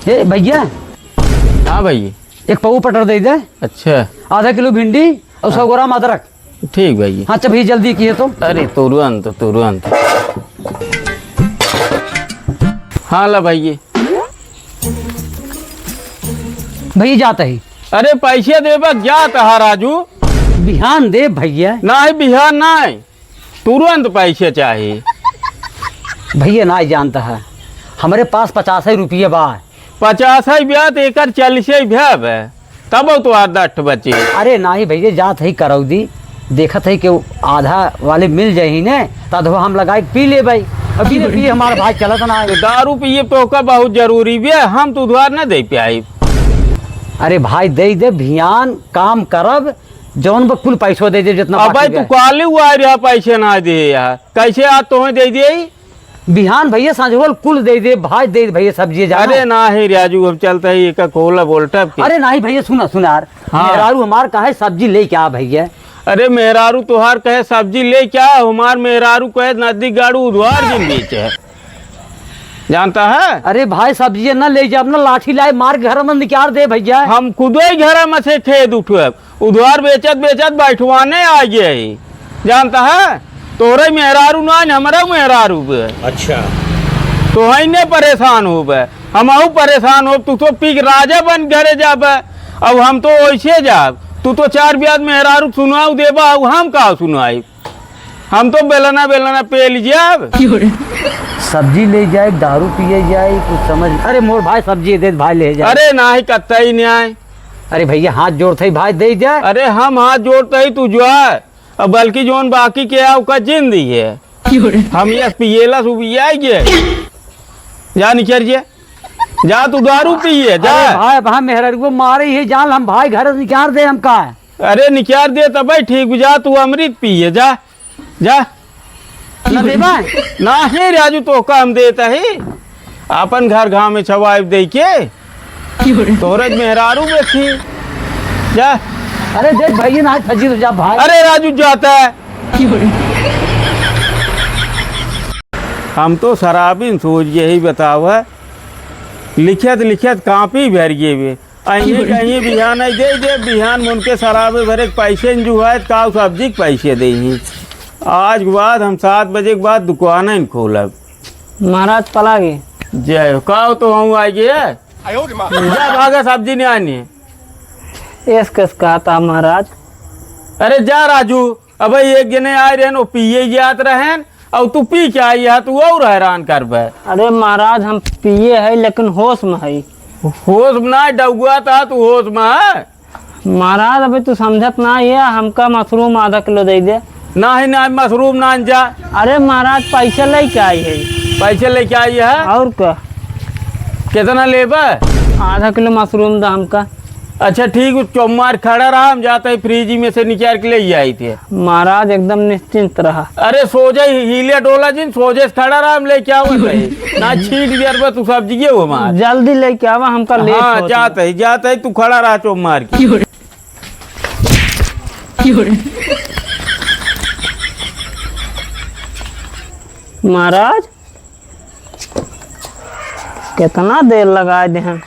ये भैया। हाँ भाई। एक पाऊ पटर दे दे। अच्छा। आधा किलो भिंडी और 100 ग्राम अदरक। ठीक भाई। हाँ चल भैया जल्दी किए तो। अरे तुरंत। हाँ ला भाई। भैया जाता ही। अरे पैसे देबा जात है राजू। बिहान दे भैया। नहीं बिहान नहीं, तुरंत पैसे चाहिए। भैया ना जानता है हमारे पास 50 रुपये बा। 50 ब्याह तो एक 40 भैब है तब तो 8 बचे। अरे ना ही भैया जात है करौदी देखत है कि आधा वाले मिल जाही ने तब हम लगाए पी ले भाई। अभी ने पी हमारा भाई चलत ना है। दारू पिए तो का बहुत जरूरी भी है, हम तो उधार न दे पाई। अरे भाई दे दे भियान काम करब जौन कुल पैसों दे दे जितना। अब भाई तू काले हुआ रहा पैसे ना दे यार, कैसे आज तुम्हें दे दिए बिहान भैया सांझोल कुल दे दे भाई दे भैया सब्जी जा। अरे ना है राजू अब चलता है एक कोला बोलता। अरे नहीं भैया सुना यार। हाँ। मेहरारू हमार कहे सब्जी ले क्या भैया। अरे मेहरारू तुहार कहे सब्जी ले क्या, हमार मेहरारू कहे नजदीक गाड़ू उधवार जिन बीच है, जानता है। अरे भाई सब्जी न ले जा अपना लाठी लाए मार घर में निकाल दे भैया। हम खुद ही घर में से खेद उठे उधवार बेचत बैठवाने आ गए, जानता है। तोरे मेहरारू ना हमारा मेहरारू। अच्छा तो है परेशान हो हम परेशान हो। तू तो पी राजा बन घरे जाब, अब हम तो वैसे जाब। तू तो 4 ब्याज मेहरारू सुनाऊ देबा, हम कहा सुनाई। हम तो बेलना पे लीजिए। सब्जी ले जाए दारू पिए जाए कुछ समझ। अरे मोर भाई सब्जी दे भाई ले जाए। अरे ना ही कत्ता ही न्याय। अरे भैया हाथ जोड़ते भाई दे जाए। अरे हम हाथ जोड़ते ही तू जो है, बल्कि जोन बाकी के का जिंदी है हम ये पिएला सुबिया जा निकल जा तू दारू पिए जा। भाई भाई मेहरारू को मारे ही जान हम भाई घर से निकाल दे हम का। अरे निकाल दे तब ठीक जा, तू अमृत पिए जा जा। ना देबा ना है राजू तो काम देता है अपन घर गाँव में छवाई दे के तोरज मेहरारू बैठी जा। अरे देख भैया ना फजी तो जा भाई। अरे राजू जाता है। हम तो शराबी सोच यही बताओ है, लिखत कापी भर गए कहीं बिहान नहीं दे बिहान में उनके शराबे भरे पैसे जो है का सब्जी के पैसे दे। आज के बाद हम 7 बजे के बाद दुकान नहीं खोलब। महाराज पला गए जय का तो हम आ गए जा भागा सब्जी नहीं आनी। एस कस कहा था महाराज। अरे जा राजू अब एक जने आए रहे पिए जात रहे और तू पी के आई है, तू और हैरान कर बे। अरे महाराज हम पिए है लेकिन होश में है। होश में ना डुआ था तू होश में है। महाराज अभी तू समझत ना है हमका मशरूम आधा किलो दे दे। ना ही ना मशरूम ना जा। अरे महाराज पैसे लेके आई है। पैसे लेके आई है और क्या कितना लेबा। आधा किलो मशरूम दा हमका। अच्छा ठीक चौमार खड़ा रहा, हम जाते ही फ्रिज में से निकाल के ले आई थे। महाराज एकदम निश्चिंत रहा। अरे सोजे हिले डोला जिन सोजे खड़ा रहा, हम लेके आओ ना छीट दिया तू सब्जी हो मार जल्दी लेके आवा हमका लेट हाँ होता जाते ही तू खड़ा रहा चौमार की। महाराज कितना देर लगा दे हैं।